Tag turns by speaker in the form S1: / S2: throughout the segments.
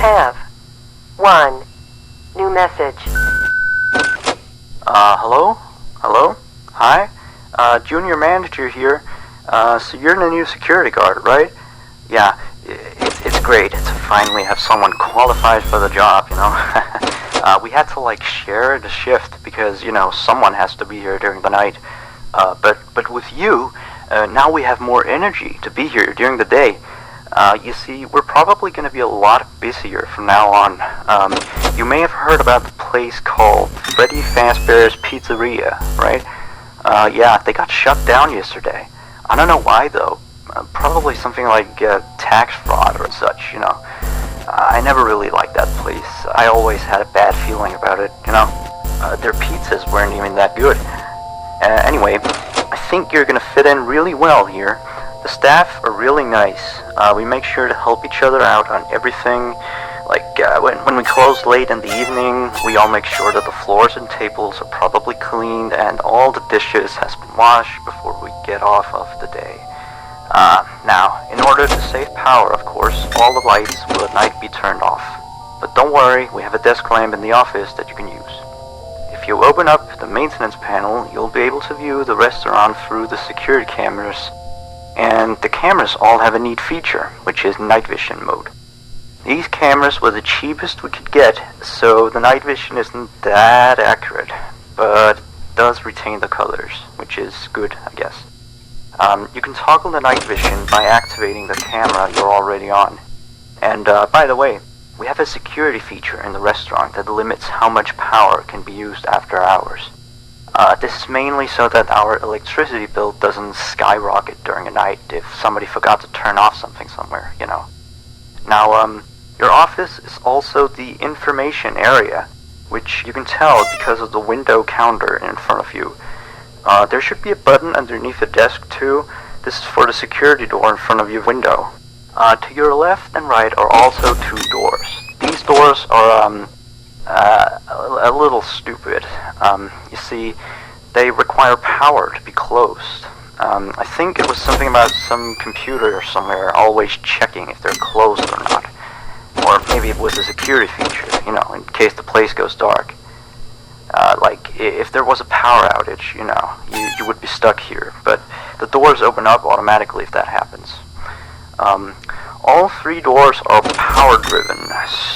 S1: have 1 new message.
S2: Hello? Hello? Hi? Junior manager here. So you're the new security guard, right? Yeah, it's great to finally have someone qualified for the job, you know? We had to, like, share the shift because, you know, someone has to be here during the night. But with you, now we have more energy to be here during the day. You see, we're probably going to be a lot busier from now on. You may have heard about the place called Freddy Fazbear's Pizzeria, right? Yeah, they got shut down yesterday. I don't know why, though. Probably something like tax fraud or such, you know. I never really liked that place. I always had a bad feeling about it, you know. Their pizzas weren't even that good. Anyway, I think you're going to fit in really well here. The staff are really nice. We make sure to help each other out on everything. Like, when we close late in the evening, we all make sure that the floors and tables are properly cleaned and all the dishes has been washed before we get off of the day. Now, in order to save power, of course, all the lights will at night be turned off. But don't worry, we have a desk lamp in the office that you can use. If you open up the maintenance panel, you'll be able to view the restaurant through the security cameras. And the cameras all have a neat feature, which is night vision mode. These cameras were the cheapest we could get, so the night vision isn't that accurate, but it does retain the colors, which is good, I guess. You can toggle the night vision by activating the camera you're already on. And by the way, we have a security feature in the restaurant that limits how much power can be used after hours. This is mainly so that our electricity bill doesn't skyrocket during a night if somebody forgot to turn off something somewhere, you know. Now, your office is also the information area, which you can tell because of the window counter in front of you. There should be a button underneath the desk too. This is for the security door in front of your window. To your left and right are also 2 doors. These doors are, a little stupid. You see, they require power to be closed. I think it was something about some computer somewhere always checking if they're closed or not. Or maybe it was a security feature, you know, in case the place goes dark. Like, if there was a power outage, you know, you would be stuck here. But the doors open up automatically if that happens. All 3 doors are power-driven,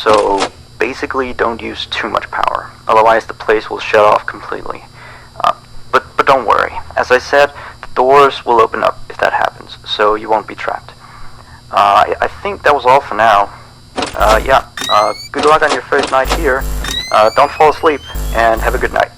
S2: so basically don't use too much power. Otherwise, the place will shut off completely. But don't worry. As I said, the doors will open up if that happens, so you won't be trapped. I think that was all for now. Yeah, good luck on your first night here. Don't fall asleep, and have a good night.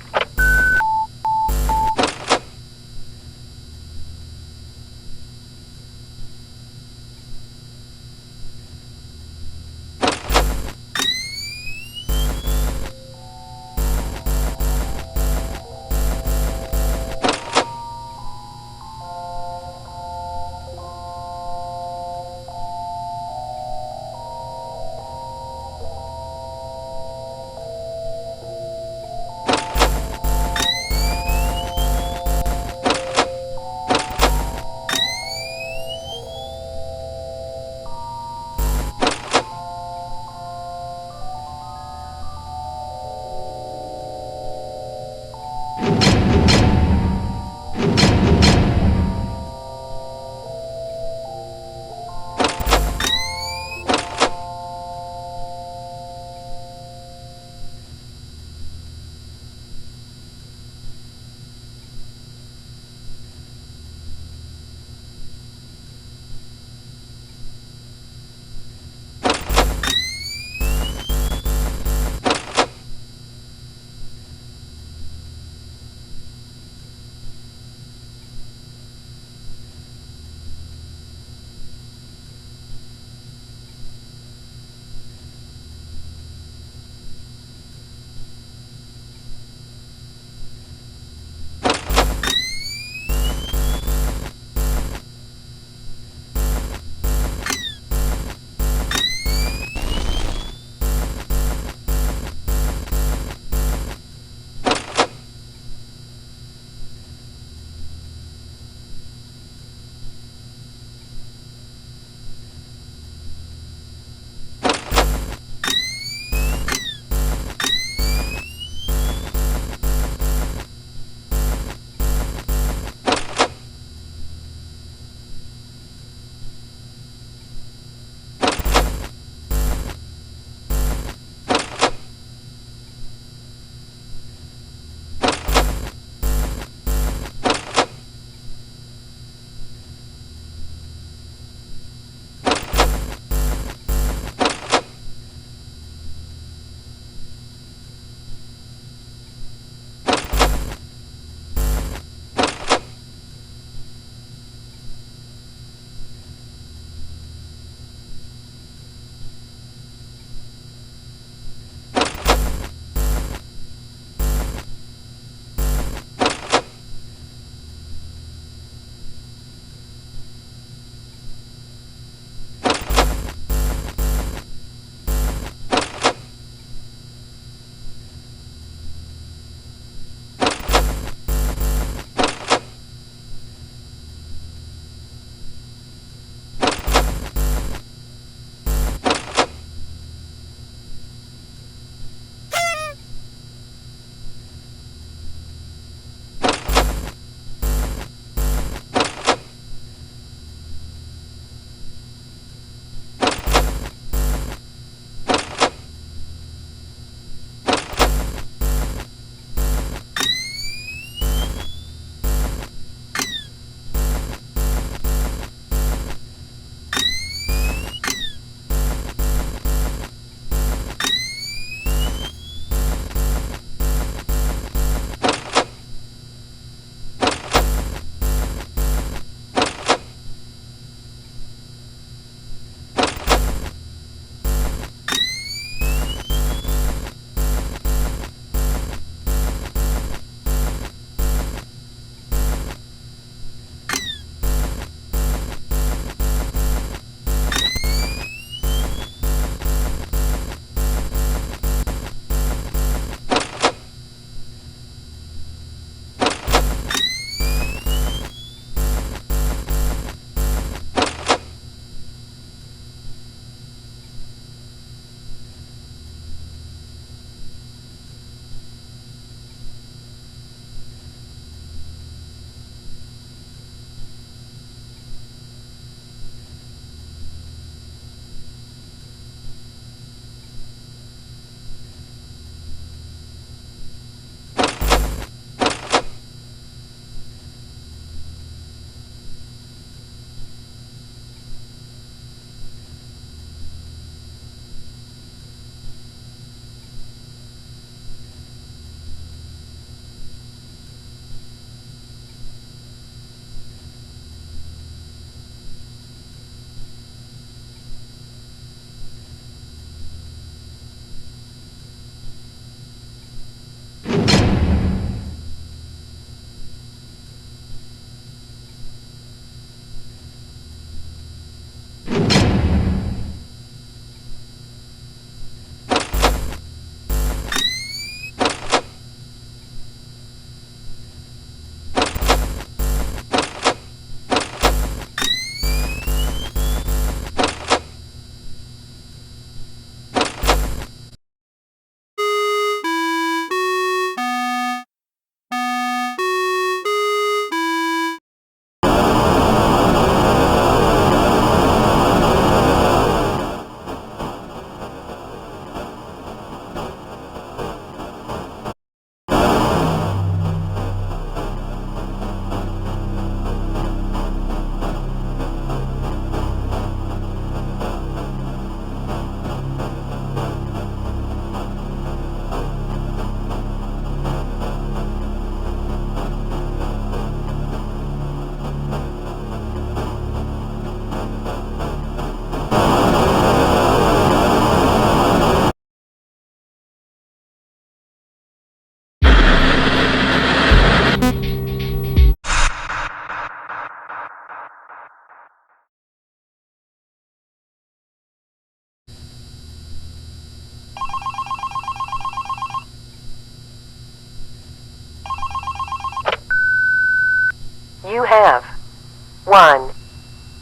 S1: 1.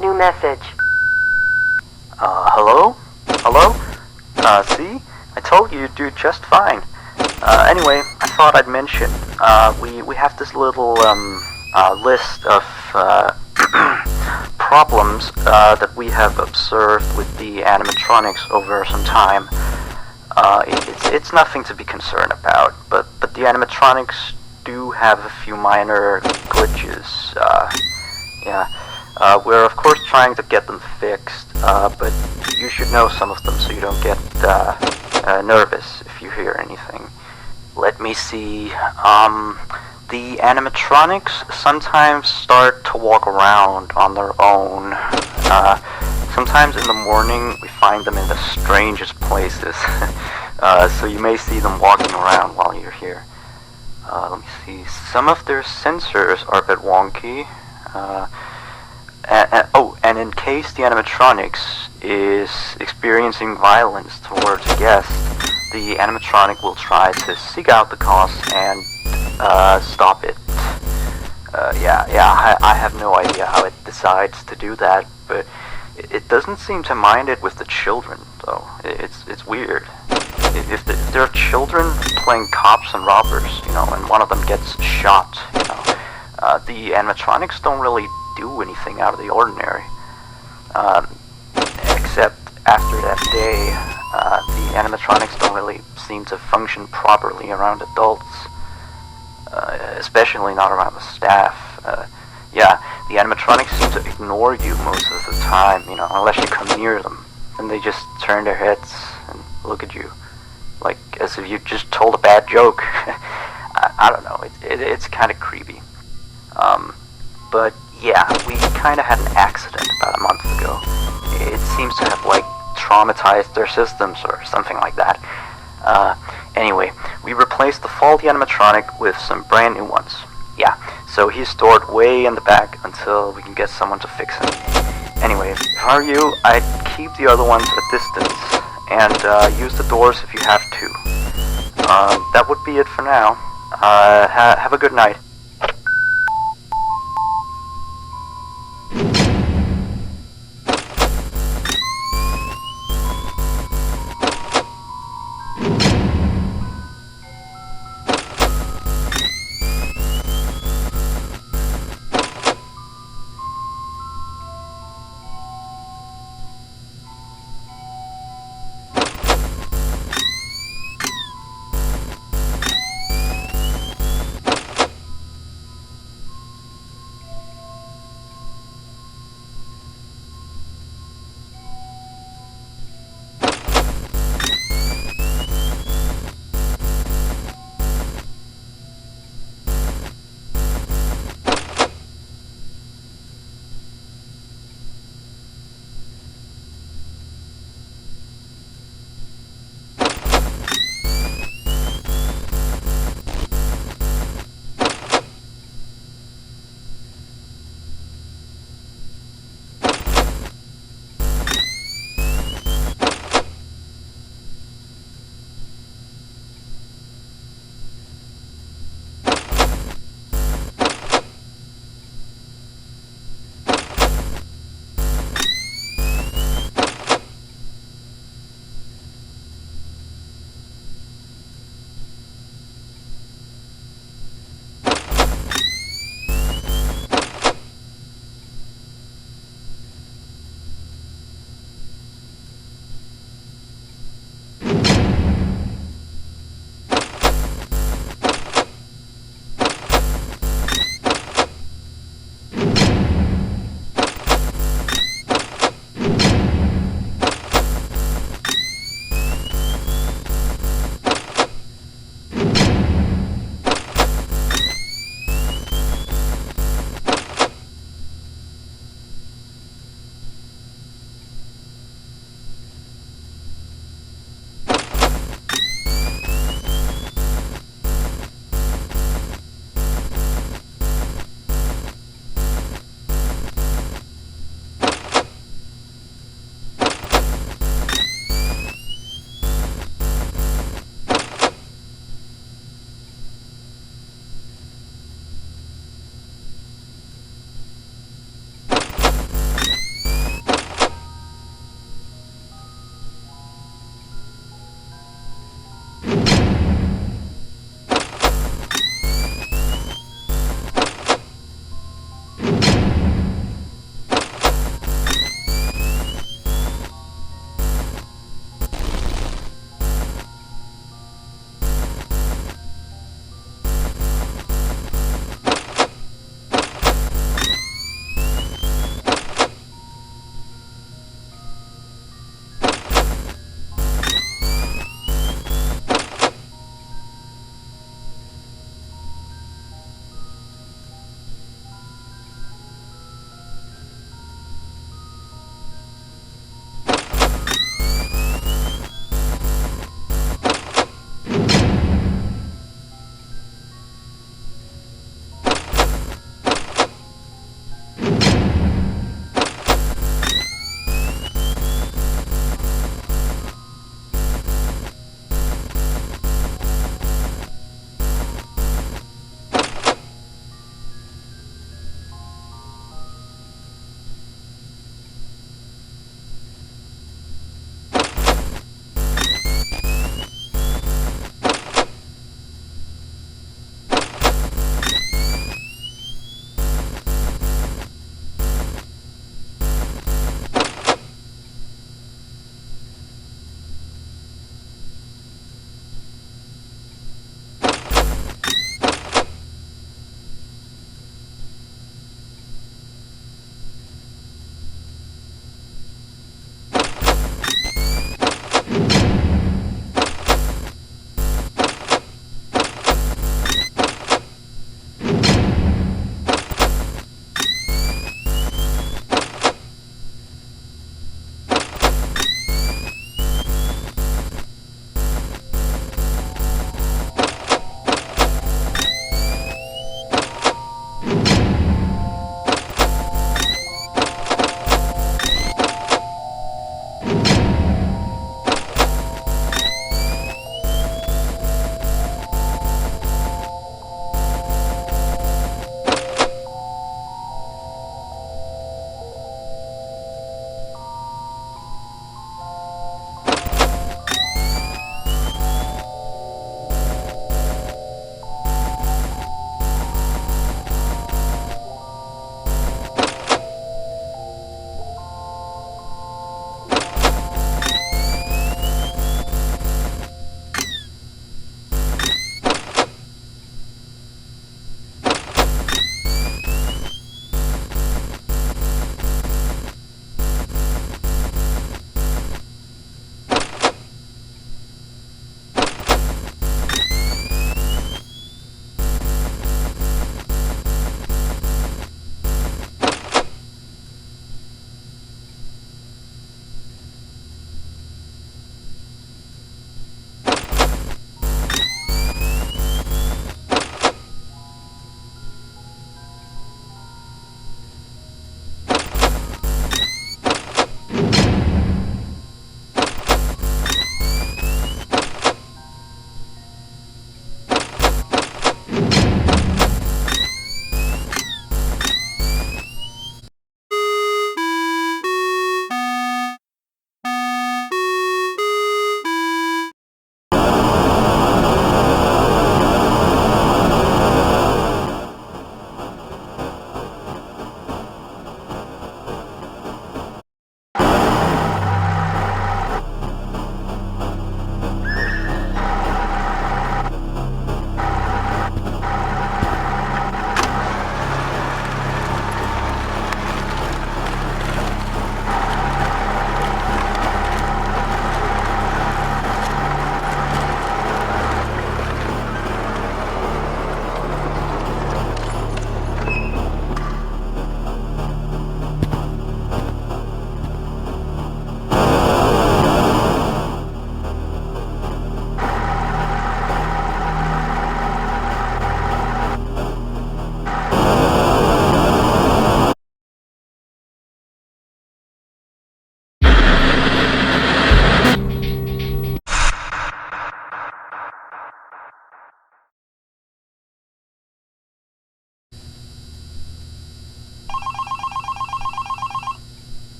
S1: New message.
S2: Hello? Hello? See? I told you you'd do just fine. Anyway, I thought I'd mention, we have this little, list of, problems, that we have observed with the animatronics over some time. It's nothing to be concerned about, but the animatronics do have a few minor glitches, yeah. We're of course trying to get them fixed, but you should know some of them so you don't get, nervous if you hear anything. Let me see, the animatronics sometimes start to walk around on their own. Sometimes in the morning we find them in the strangest places, so you may see them walking around while you're here. Let me see, some of their sensors are a bit wonky. And in case the animatronics is experiencing violence towards a guest, the animatronic will try to seek out the cause and stop it. I have no idea how it decides to do that, but it doesn't seem to mind it with the children, though. It's weird. If there are children playing cops and robbers, and one of them gets shot, the animatronics don't really do anything out of the ordinary. Except after that day, the animatronics don't really seem to function properly around adults. Especially not around the staff. The animatronics seem to ignore you most of the time, unless you come near them. And they just turn their heads and look at you, like as if you just told a bad joke. I don't know, it's kind of creepy. But yeah, we kind of had an accident about a month ago. It seems to have, traumatized their systems or something like that. Anyway, we replaced the faulty animatronic with some brand new ones. Yeah, so he's stored way in the back until we can get someone to fix him. Anyway, if I were you, I'd keep the other ones at a distance, and use the doors if you have to. That would be it for now. Have a good night.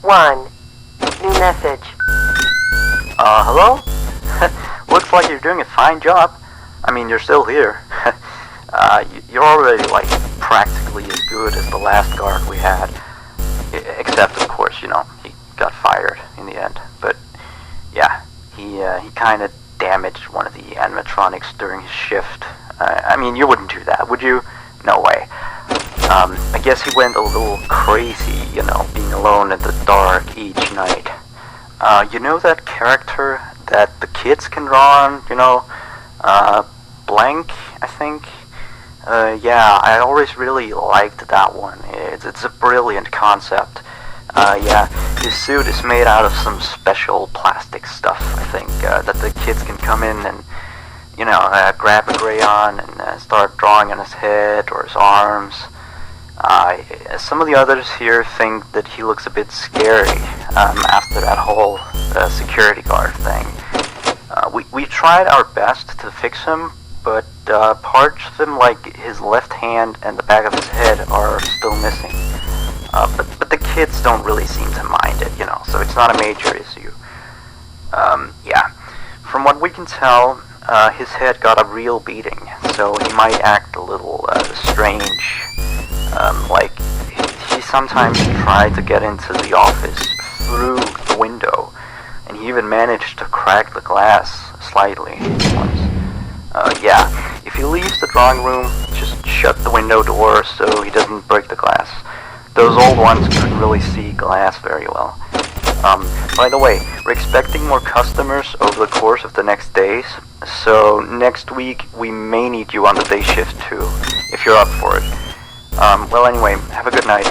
S1: 1. New message.
S2: Hello? Looks like you're doing a fine job. I mean, you're still here. You're already, like, practically as good as the last guard we had. Except, of course, he got fired in the end. But, yeah, he kind of damaged one of the animatronics during his shift. I mean, you wouldn't do that, would you? No way. I guess he went a little crazy, being alone in the dark each night. You know that character that the kids can draw on, Blank, I think? Yeah, I always really liked that one. It's a brilliant concept. Yeah, his suit is made out of some special plastic stuff, I think, that the kids can come in and, grab a crayon and start drawing on his head or his arms. Some of the others here think that he looks a bit scary after that whole security guard thing. We tried our best to fix him, but parts of him, like his left hand and the back of his head, are still missing. But the kids don't really seem to mind it, so it's not a major issue. Yeah, from what we can tell, his head got a real beating, so he might act a little strange. Like, he sometimes tried to get into the office through the window, and he even managed to crack the glass slightly once. Yeah, if he leaves the drawing room, just shut the window door so he doesn't break the glass. Those old ones couldn't really see glass very well. By the way, we're expecting more customers over the course of the next days, so next week we may need you on the day shift too, if you're up for it. Well anyway, have a good night.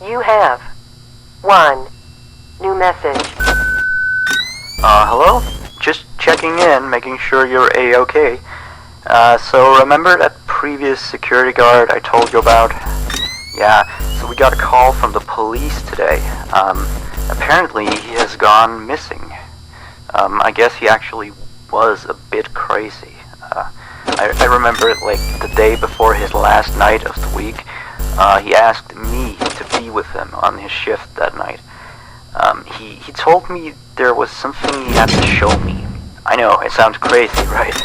S1: You have 1 new message.
S2: Hello? Just checking in, making sure you're A-okay. So remember that previous security guard I told you about? Yeah, so we got a call from the police today. Apparently he has gone missing. I guess he actually was a bit crazy. I remember like the day before his last night of the week, he asked me to be with him on his shift that night. He told me there was something he had to show me. I know, it sounds crazy, right?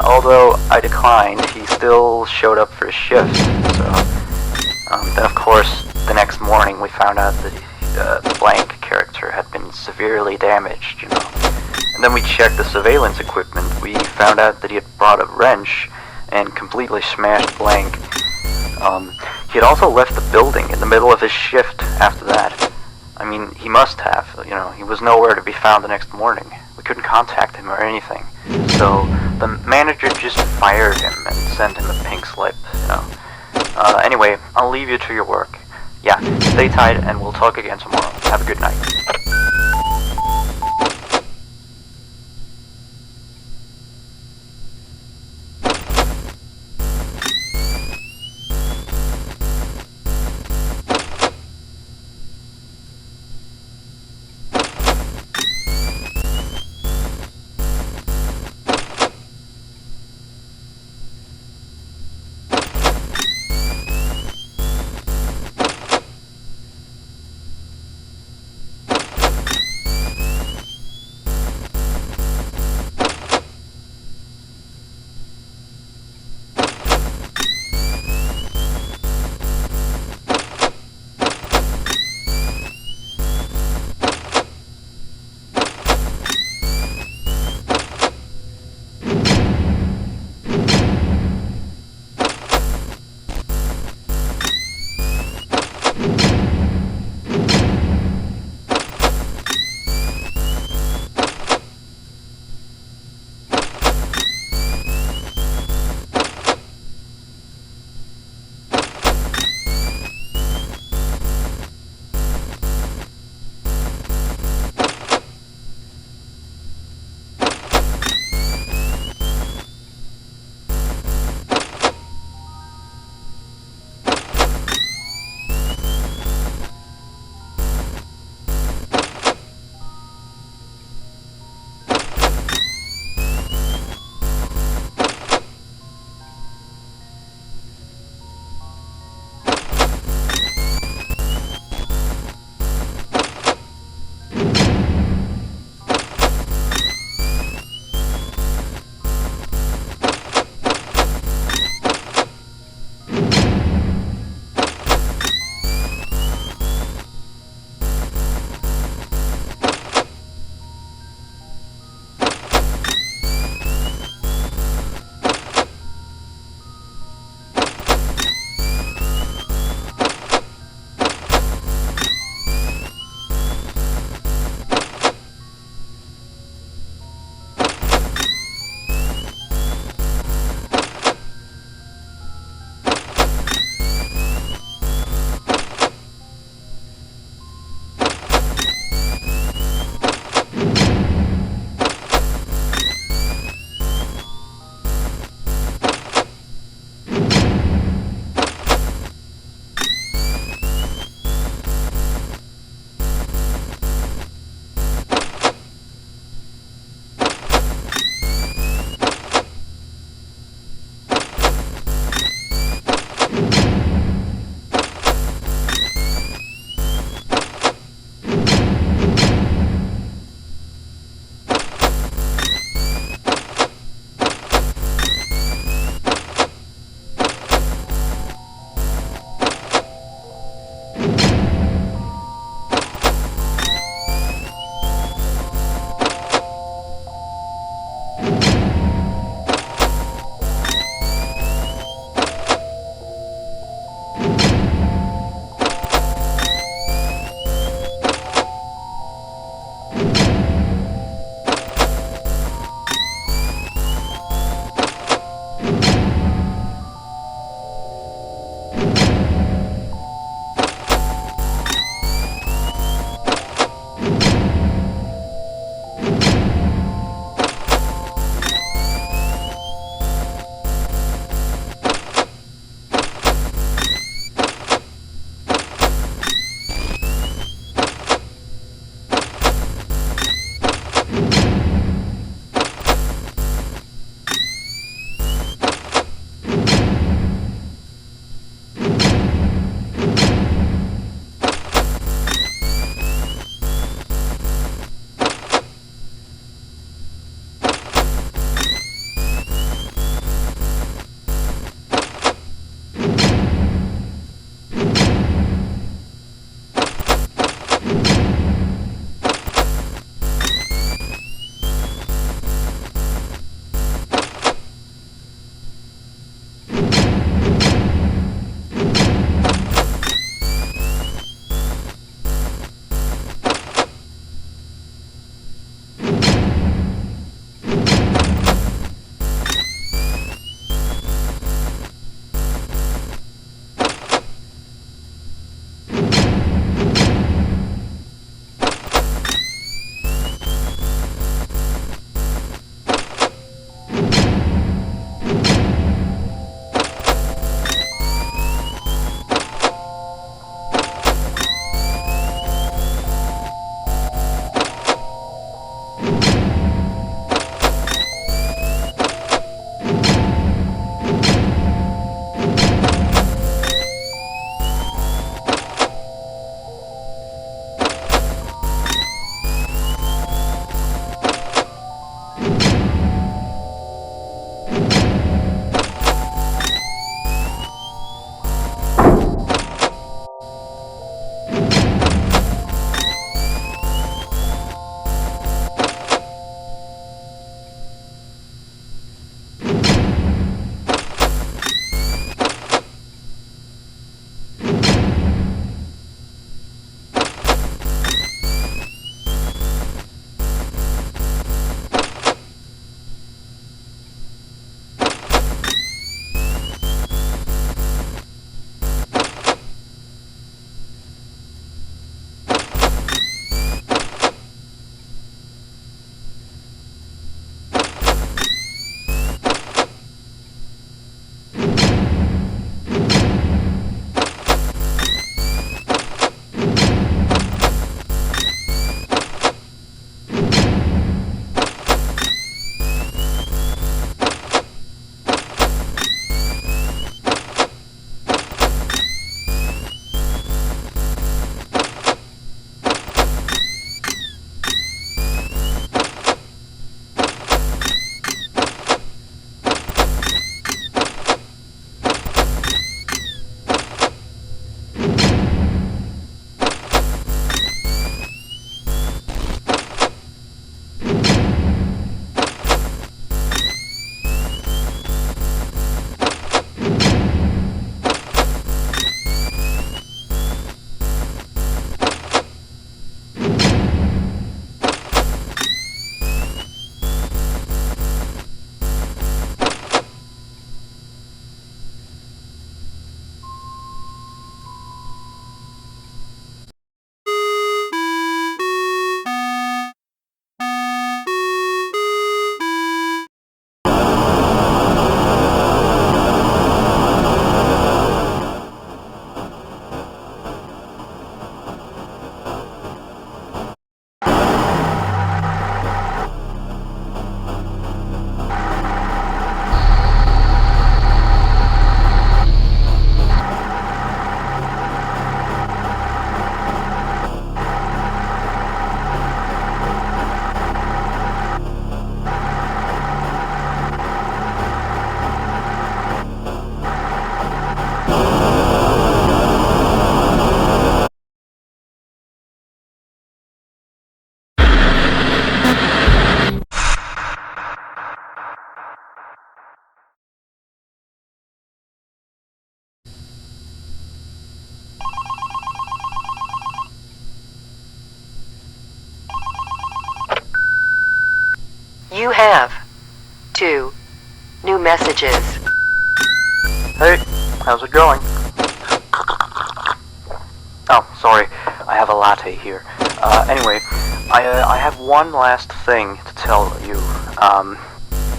S2: Although I declined, he still showed up for his shift, so... then of course, the next morning we found out that the Blank character had been severely damaged, you know. And then we checked the surveillance equipment. We found out that he had brought a wrench and completely smashed Blank. He had also left the building in the middle of his shift after that. I mean, he must have, you know, he was nowhere to be found the next morning. We couldn't contact him or anything. So, the manager just fired him and sent him a pink slip, you know. Anyway, I'll leave you to your work. Yeah, stay tight and we'll talk again tomorrow. Have a good night.
S1: You have 2 new messages.
S2: Hey, how's it going? Oh, sorry, I have a latte here. Anyway, I have one last thing to tell you.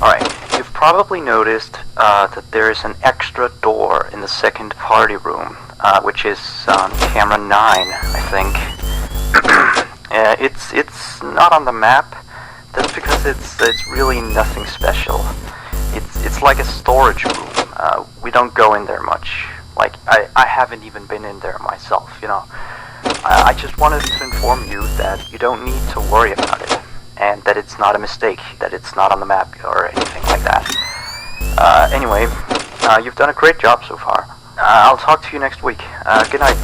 S2: Alright, you've probably noticed that there is an extra door in the second party room, which is camera 9, I think. It's not on the map. That's because it's really nothing special. It's like a storage room. We don't go in there much. Like, I haven't even been in there myself, you know. I just wanted to inform you that you don't need to worry about it, and that it's not a mistake, that it's not on the map or anything like that. Anyway, you've done a great job so far. I'll talk to you next week. Good night.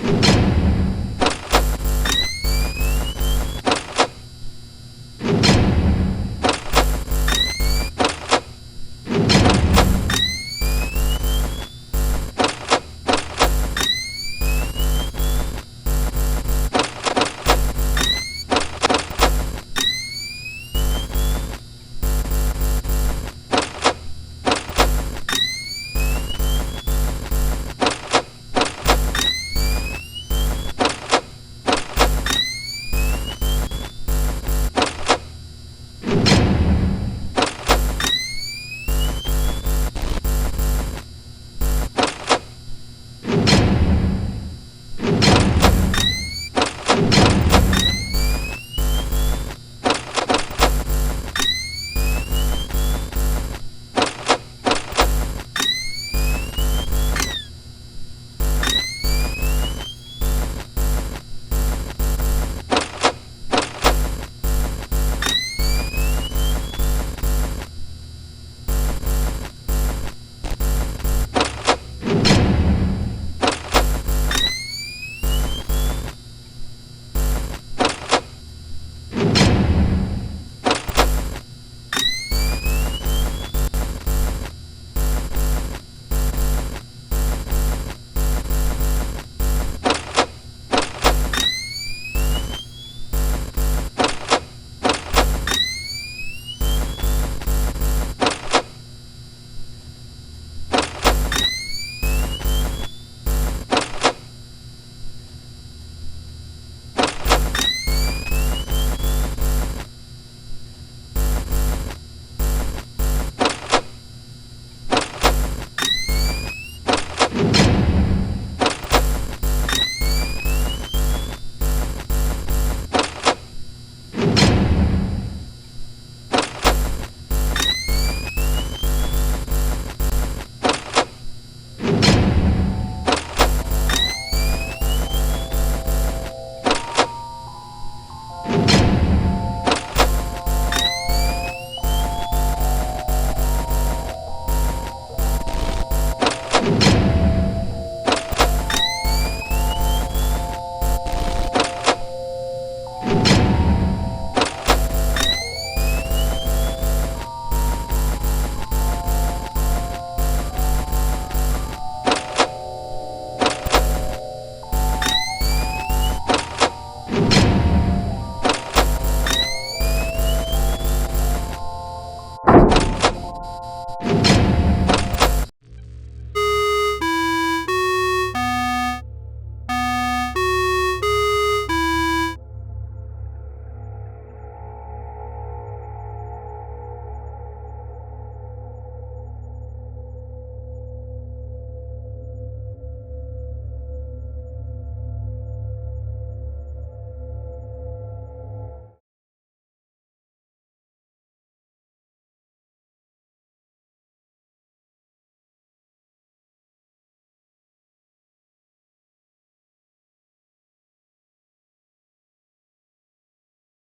S2: Bye.